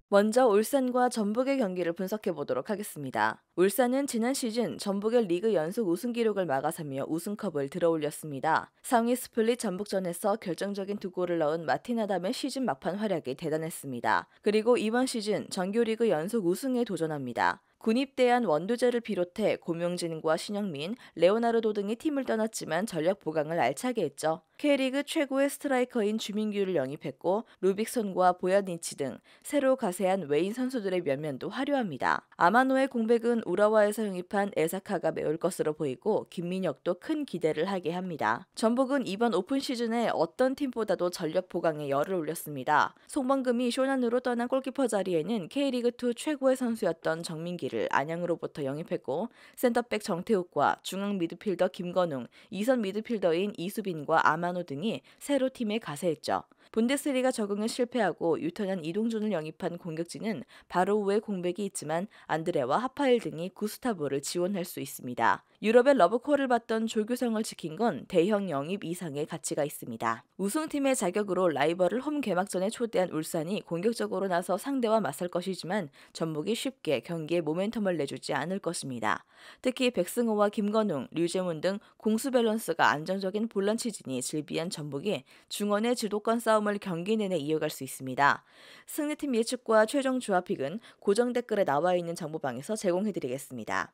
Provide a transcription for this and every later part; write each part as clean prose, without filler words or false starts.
먼저 울산과 전북의 경기를 분석해 보도록 하겠습니다. 울산은 지난 시즌 전북의 리그 연속 우승 기록을 막아서며 우승컵을 들어올렸습니다. 상위 스플릿 전북전에서 결정적인 두 골을 넣은 마틴 아담의 시즌 막판 활약이 대단했습니다. 그리고 이번 시즌 정규리그 연속 우승에 도전합니다. 군입대한 원두재를 비롯해 고명진과 신영민, 레오나르도 등이 팀을 떠났지만 전력 보강을 알차게 했죠. K리그 최고의 스트라이커인 주민규를 영입했고 루빅손과 보야니치 등 새로 가세한 외인 선수들의 면면도 화려합니다. 아마노의 공백은 우라와에서 영입한 에사카가 메울 것으로 보이고 김민혁도 큰 기대를 하게 합니다. 전북은 이번 오픈 시즌에 어떤 팀보다도 전력 보강에 열을 올렸습니다. 송범금이 쇼난으로 떠난 골키퍼 자리에는 K리그2 최고의 선수였던 정민기를 안양으로부터 영입했고 센터백 정태욱과 중앙 미드필더 김건웅, 2선 미드필더인 이수빈과 아마노 등이 새로 팀에 가세했죠. 분데스리가 적응에 실패하고 유턴한 이동준을 영입한 공격진은 바로 후에 공백이 있지만 안드레와 하파엘 등이 구스타보를 지원할 수 있습니다. 유럽의 러브콜을 받던 조규성을 지킨 건 대형 영입 이상의 가치가 있습니다. 우승팀의 자격으로 라이벌을 홈 개막전에 초대한 울산이 공격적으로 나서 상대와 맞설 것이지만 전북이 쉽게 경기에 모멘텀을 내주지 않을 것입니다. 특히 백승호와 김건웅, 류재문 등 공수 밸런스가 안정적인 볼란치진이 즐비한 전북이 중원의 주도권 싸움을 경기 내내 이어갈 수 있습니다. 승리팀 예측과 최종 조합픽은 고정 댓글에 나와 있는 정보방에서 제공해드리겠습니다.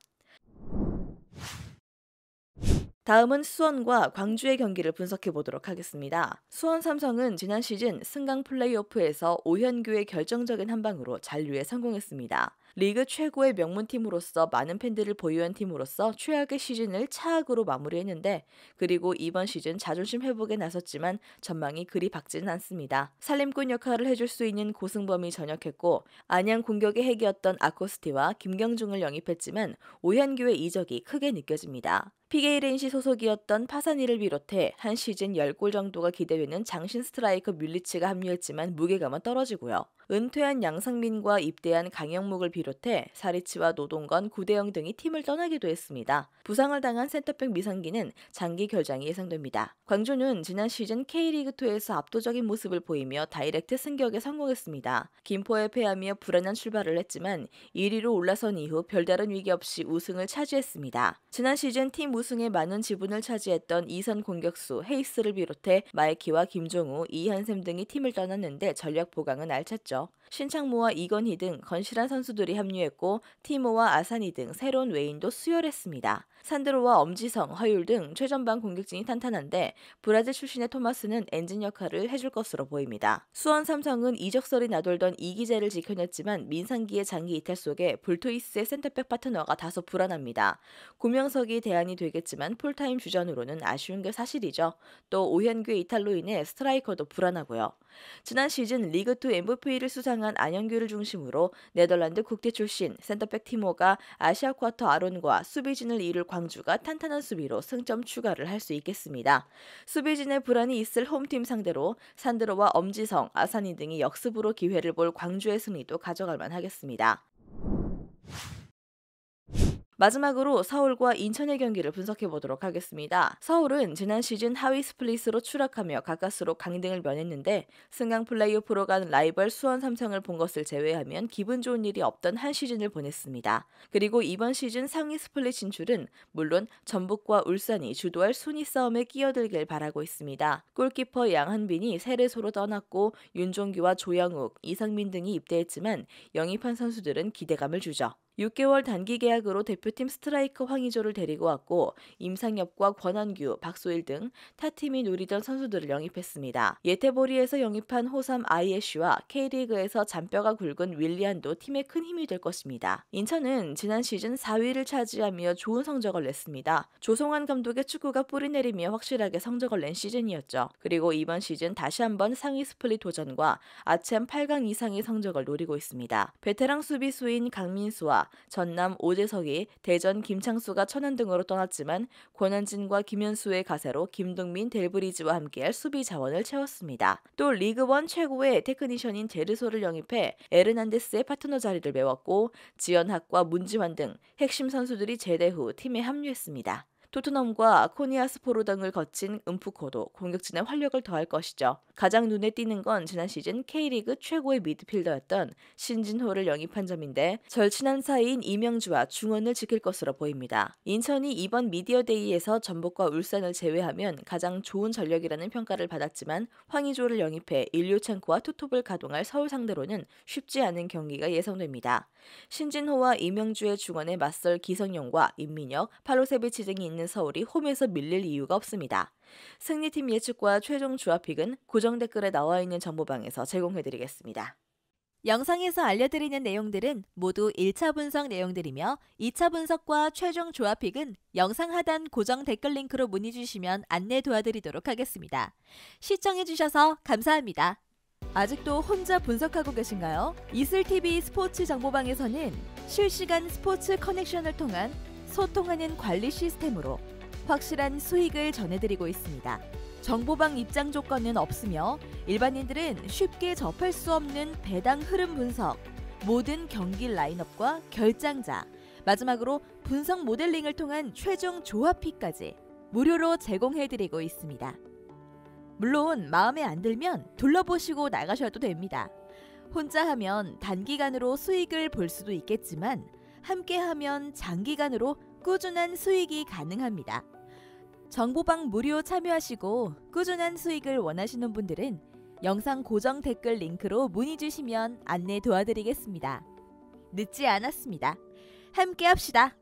다음은 수원과 광주의 경기를 분석해 보도록 하겠습니다. 수원 삼성은 지난 시즌 승강 플레이오프에서 오현규의 결정적인 한 방으로 잔류에 성공했습니다. 리그 최고의 명문팀으로서 많은 팬들을 보유한 팀으로서 최악의 시즌을 차악으로 마무리했는데 그리고 이번 시즌 자존심 회복에 나섰지만 전망이 그리 밝지는 않습니다. 살림꾼 역할을 해줄 수 있는 고승범이 전역했고 안양 공격의 핵이었던 아코스티와 김경중을 영입했지만 오현규의 이적이 크게 느껴집니다. PK 렌시 소속이었던 파사니를 비롯해 한 시즌 10골 정도가 기대되는 장신 스트라이커 뮬리치가 합류했지만 무게감은 떨어지고요. 은퇴한 양상민과 입대한 강영묵을 비롯해 사리치와 노동건, 구대영 등이 팀을 떠나기도 했습니다. 부상을 당한 센터백 미상기는 장기 결장이 예상됩니다. 광주는 지난 시즌 K리그2에서 압도적인 모습을 보이며 다이렉트 승격에 성공했습니다. 김포에 패하며 불안한 출발을 했지만 1위로 올라선 이후 별다른 위기 없이 우승을 차지했습니다. 지난 시즌 팀 우승에 많은 지분을 차지했던 2선 공격수 헤이스를 비롯해 마이키와 김종우, 이한샘 등이 팀을 떠났는데 전력 보강은 알찼죠. 신창모와 이건희 등 건실한 선수들이 합류했고 티모와 아사니 등 새로운 외인도 수혈했습니다. 산드로와 엄지성, 허율 등 최전방 공격진이 탄탄한데 브라질 출신의 토마스는 엔진 역할을 해줄 것으로 보입니다. 수원 삼성은 이적설이 나돌던 이기재를 지켜냈지만 민상기의 장기 이탈 속에 불투이스의 센터백 파트너가 다소 불안합니다. 고명석이 대안이 되겠지만 풀타임 주전으로는 아쉬운 게 사실이죠. 또 오현규의 이탈로 인해 스트라이커도 불안하고요. 지난 시즌 리그2 MVP를 수상한 안영규를 중심으로 네덜란드 국대 출신 센터백 티모가 아시아 쿼터 아론과 수비진을 이룰 광주가 탄탄한 수비로 승점 추가를 할 수 있겠습니다. 수비진의 불안이 있을 홈팀 상대로 산드로와 엄지성, 아사니 등이 역습으로 기회를 볼 광주의 승리도 가져갈 만하겠습니다. 마지막으로 서울과 인천의 경기를 분석해 보도록 하겠습니다. 서울은 지난 시즌 하위 스플릿으로 추락하며 가까스로 강등을 면했는데 승강 플레이오프로 간 라이벌 수원 삼성을 본 것을 제외하면 기분 좋은 일이 없던 한 시즌을 보냈습니다. 그리고 이번 시즌 상위 스플릿 진출은 물론 전북과 울산이 주도할 순위 싸움에 끼어들길 바라고 있습니다. 골키퍼 양한빈이 세레소로 떠났고 윤종규와 조영욱, 이상민 등이 입대했지만 영입한 선수들은 기대감을 주죠. 6개월 단기 계약으로 대표팀 스트라이커 황의조를 데리고 왔고 임상엽과 권한규, 박소일 등 타팀이 노리던 선수들을 영입했습니다. 예태보리에서 영입한 호삼 아이애쉬와 K리그에서 잔뼈가 굵은 윌리안도 팀에 큰 힘이 될 것입니다. 인천은 지난 시즌 4위를 차지하며 좋은 성적을 냈습니다. 조성환 감독의 축구가 뿌리내리며 확실하게 성적을 낸 시즌이었죠. 그리고 이번 시즌 다시 한번 상위 스플릿 도전과 아챔 8강 이상의 성적을 노리고 있습니다. 베테랑 수비수인 강민수와 전남 오재석이 대전 김창수가 천안 등으로 떠났지만 권한진과 김현수의 가세로 김동민, 델브리지와 함께할 수비 자원을 채웠습니다. 또 리그1 최고의 테크니션인 제르소를 영입해 에르난데스의 파트너 자리를 메웠고 지연학과 문지환 등 핵심 선수들이 제대 후 팀에 합류했습니다. 토트넘과 코니아스포르 등을 거친 은프코도 공격진에 활력을 더할 것이죠. 가장 눈에 띄는 건 지난 시즌 K리그 최고의 미드필더였던 신진호를 영입한 점인데 절친한 사이인 이명주와 중원을 지킬 것으로 보입니다. 인천이 이번 미디어데이에서 전북과 울산을 제외하면 가장 좋은 전력이라는 평가를 받았지만 황의조를 영입해 일류첸코와 투톱을 가동할 서울 상대로는 쉽지 않은 경기가 예상됩니다. 신진호와 이명주의 중원에 맞설 기성용과 임민혁, 팔로세비치 등이 있는 서울이 홈에서 밀릴 이유가 없습니다. 승리팀 예측과 최종 조합픽은 고정 댓글에 나와 있는 정보방에서 제공해드리겠습니다. 영상에서 알려드리는 내용들은 모두 1차 분석 내용들이며 2차 분석과 최종 조합픽은 영상 하단 고정 댓글 링크로 문의 주시면 안내 도와드리도록 하겠습니다. 시청해주셔서 감사합니다. 아직도 혼자 분석하고 계신가요? 이슬TV 스포츠 정보방에서는 실시간 스포츠 커넥션을 통한 소통하는 관리 시스템으로 확실한 수익을 전해드리고 있습니다. 정보방 입장 조건은 없으며 일반인들은 쉽게 접할 수 없는 배당 흐름 분석, 모든 경기 라인업과 결장자, 마지막으로 분석 모델링을 통한 최종 조합픽까지 무료로 제공해드리고 있습니다. 물론 마음에 안 들면 둘러보시고 나가셔도 됩니다. 혼자 하면 단기간으로 수익을 볼 수도 있겠지만 함께하면 장기간으로 꾸준한 수익이 가능합니다. 정보방 무료 참여하시고 꾸준한 수익을 원하시는 분들은 영상 고정 댓글 링크로 문의 주시면 안내 도와드리겠습니다. 늦지 않았습니다. 함께 합시다.